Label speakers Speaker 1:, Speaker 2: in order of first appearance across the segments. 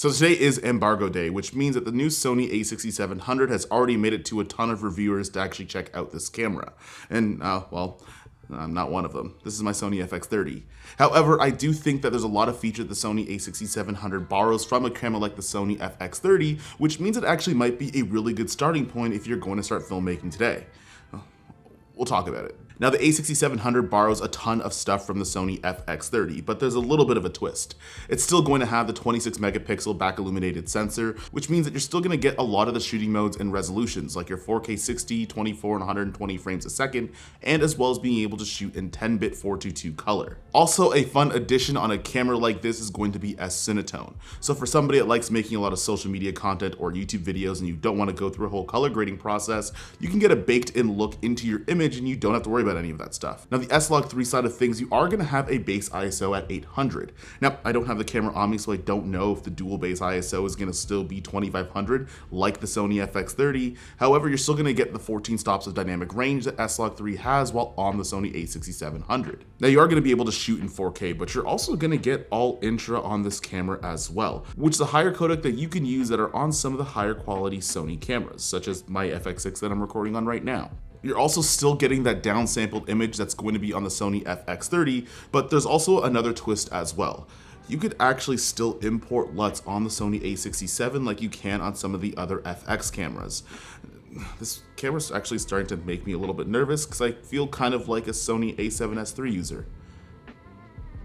Speaker 1: So today is embargo day, which means that the new Sony a6700 has already made it to a ton of reviewers to actually check out this camera. And, well, I'm not one of them. This is my Sony FX30. However, I do think that there's a lot of features the Sony a6700 borrows from a camera like the Sony FX30, which means it actually might be a really good starting point if you're going to start filmmaking today. We'll talk about it. Now, the a6700 borrows a ton of stuff from the Sony FX30, but there's a little bit of a twist. It's still going to have the 26 megapixel back illuminated sensor, which means that you're still going to get a lot of the shooting modes and resolutions, like your 4K 60, 24, and 120 frames a second, and as well as being able to shoot in 10-bit 422 color. Also, a fun addition on a camera like this is going to be S-Cinetone. So for somebody that likes making a lot of social media content or YouTube videos and you don't want to go through a whole color grading process, you can get a baked-in look into your image and you don't have to worry about any of that stuff. Now, the S-Log3 side of things, you are going to have a base ISO at 800. Now, I don't have the camera on me, so I don't know if the dual base ISO is going to still be 2500 like the Sony FX30. However, you're still going to get the 14 stops of dynamic range that S-Log3 has while on the Sony a6700. Now, you are going to be able to shoot in 4K, but you're also going to get all intra on this camera as well, which is a higher codec that you can use that are on some of the higher quality Sony cameras, such as my FX6 that I'm recording on right now. You're also still getting that downsampled image that's going to be on the Sony FX30, but there's also another twist as well. You could actually still import LUTs on the Sony a67 like you can on some of the other FX cameras. This camera's actually starting to make me a little bit nervous because I feel kind of like a Sony a7S III user.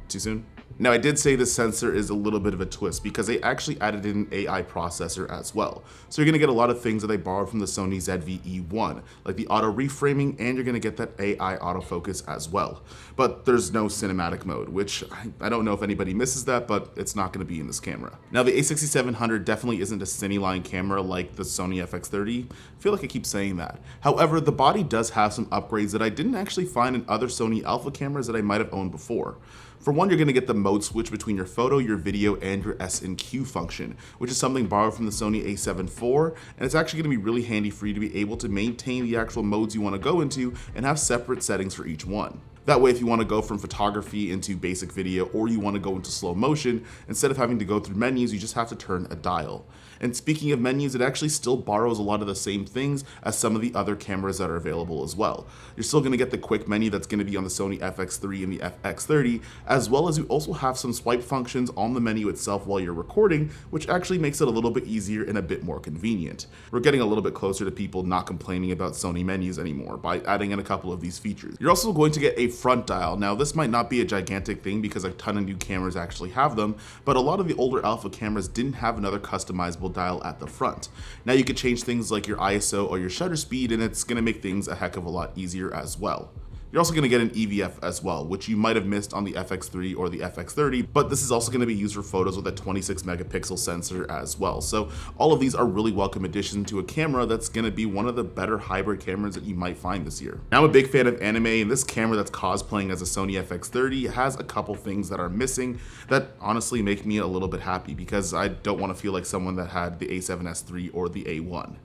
Speaker 1: Too soon? Now, I did say the sensor is a little bit of a twist because they actually added in an AI processor as well. So you're going to get a lot of things that they borrowed from the Sony ZV-E1, like the auto reframing, and you're going to get that AI autofocus as well. But there's no cinematic mode, which I don't know if anybody misses that, but it's not going to be in this camera. Now, the a6700 definitely isn't a Cineline camera like the Sony FX30. I feel like I keep saying that. However, the body does have some upgrades that I didn't actually find in other Sony Alpha cameras that I might have owned before. For one, you're going to get the mode switch between your photo, your video, and your S&Q function, which is something borrowed from the Sony a7 IV, and it's actually going to be really handy for you to be able to maintain the actual modes you want to go into and have separate settings for each one. That way, if you want to go from photography into basic video or you want to go into slow motion, instead of having to go through menus, you just have to turn a dial. And speaking of menus, it actually still borrows a lot of the same things as some of the other cameras that are available as well. You're still going to get the quick menu that's going to be on the Sony FX3 and the FX30, as well as you also have some swipe functions on the menu itself while you're recording, which actually makes it a little bit easier and a bit more convenient. We're getting a little bit closer to people not complaining about Sony menus anymore by adding in a couple of these features. You're also going to get a front dial. Now, this might not be a gigantic thing because a ton of new cameras actually have them, but a lot of the older Alpha cameras didn't have another customizable dial at the front. Now you can change things like your ISO or your shutter speed, and it's going to make things a heck of a lot easier as well. You're also going to get an EVF as well, which you might have missed on the FX3 or the FX30, but this is also going to be used for photos with a 26 megapixel sensor as well. So all of these are really welcome additions to a camera that's going to be one of the better hybrid cameras that you might find this year. Now, I'm a big fan of anime, and this camera that's cosplaying as a Sony FX30 has a couple things that are missing that honestly make me a little bit happy because I don't want to feel like someone that had the A7S III or the A1.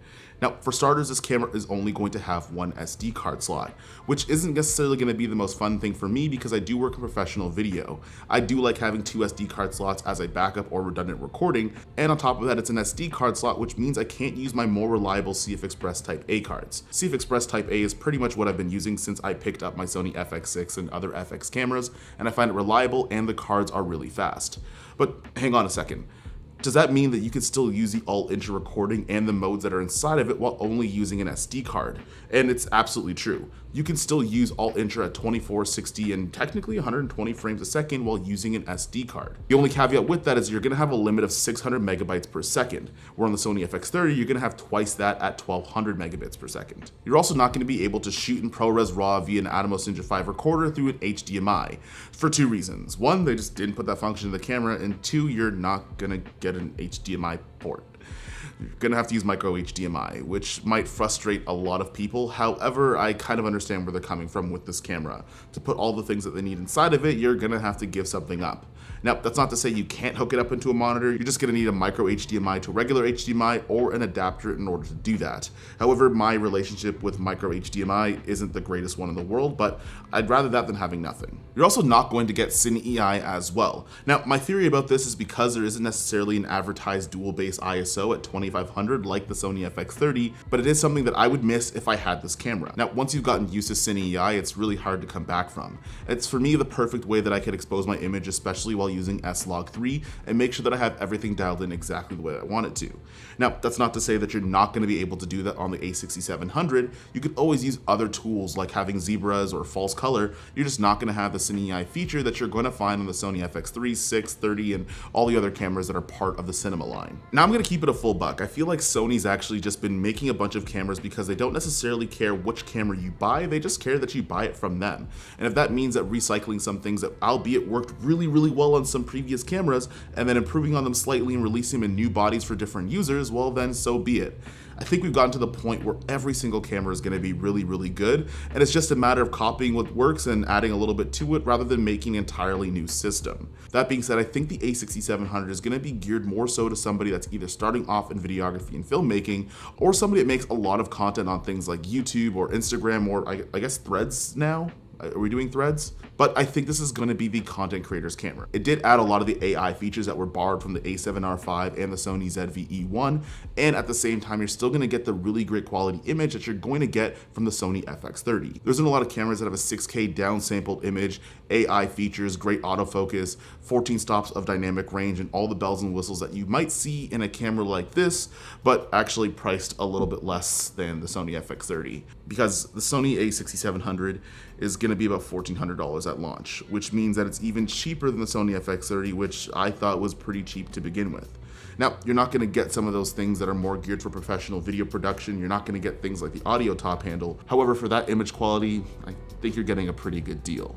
Speaker 1: Now, for starters, this camera is only going to have one SD card slot, which isn't necessarily going to be the most fun thing for me because I do work in professional video. I do like having two SD card slots as a backup or redundant recording, and on top of that, it's an SD card slot, which means I can't use my more reliable CF Express Type A cards. CF Express Type A is pretty much what I've been using since I picked up my Sony FX6 and other FX cameras, and I find it reliable and the cards are really fast. But hang on a second. Does that mean that you can still use the all-intra recording and the modes that are inside of it while only using an SD card? And it's absolutely true. You can still use all-intra at 24, 60, and technically 120 frames a second while using an SD card. The only caveat with that is you're going to have a limit of 600 megabytes per second, where on the Sony FX30 you're going to have twice that at 1200 megabits per second. You're also not going to be able to shoot in ProRes RAW via an Atomos Ninja 5 recorder through an HDMI for two reasons. One, they just didn't put that function in the camera, and two, you're not going to get an HDMI port. You're gonna have to use micro HDMI, which might frustrate a lot of people. However, I kind of understand where they're coming from with this camera. To put all the things that they need inside of it, you're gonna have to give something up. Now, that's not to say you can't hook it up into a monitor. You're just gonna need a micro HDMI to regular HDMI or an adapter in order to do that. However, my relationship with micro HDMI isn't the greatest one in the world, but I'd rather that than having nothing. You're also not going to get Cine EI as well. Now, my theory about this is because there isn't necessarily an advertised dual base ISO at 2500 like the Sony FX30, but it is something that I would miss if I had this camera. Now, once you've gotten used to Cine EI, it's really hard to come back from. It's for me the perfect way that I could expose my image, especially while using S-Log3, and make sure that I have everything dialed in exactly the way I want it to. Now, that's not to say that you're not going to be able to do that on the a6700. You could always use other tools like having zebras or false color. You're just not going to have the Cine EI feature that you're going to find on the Sony FX3, 6, 30, and all the other cameras that are part of the cinema line. Now, I'm going to keep it a full buck. I feel like Sony's actually just been making a bunch of cameras because they don't necessarily care which camera you buy, they just care that you buy it from them. And if that means that recycling some things that albeit worked really well on some previous cameras and then improving on them slightly and releasing them in new bodies for different users, well then so be it. I think we've gotten to the point where every single camera is going to be really good, and it's just a matter of copying what works and adding a little bit to it rather than making an entirely new system. That being said, I think the a6700 is going to be geared more so to somebody that's either starting off in videography and filmmaking, or somebody that makes a lot of content on things like YouTube or Instagram, or I guess Threads now? Are we doing Threads? But I think this is going to be the content creator's camera. It did add a lot of the AI features that were borrowed from the A7R5 and the Sony ZV-E1, and at the same time, you're still going to get the really great quality image that you're going to get from the Sony FX30. There's been a lot of cameras that have a 6K downsampled image, AI features, great autofocus, 14 stops of dynamic range, and all the bells and whistles that you might see in a camera like this, but actually priced a little bit less than the Sony FX30. Because the Sony a6700 is going to be about $1,400 at launch, which means that it's even cheaper than the Sony FX30, which I thought was pretty cheap to begin with. Now, you're not going to get some of those things that are more geared for professional video production. You're not going to get things like the audio top handle. However, for that image quality, I think you're getting a pretty good deal.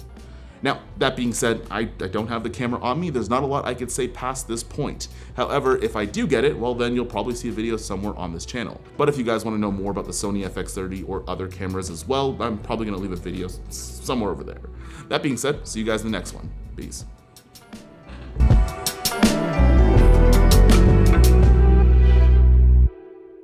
Speaker 1: Now, that being said, I don't have the camera on me. There's not a lot I could say past this point. However, if I do get it, well, then you'll probably see a video somewhere on this channel. But if you guys want to know more about the Sony FX30 or other cameras as well, I'm probably going to leave a video somewhere over there. That being said, see you guys in the next one. Peace.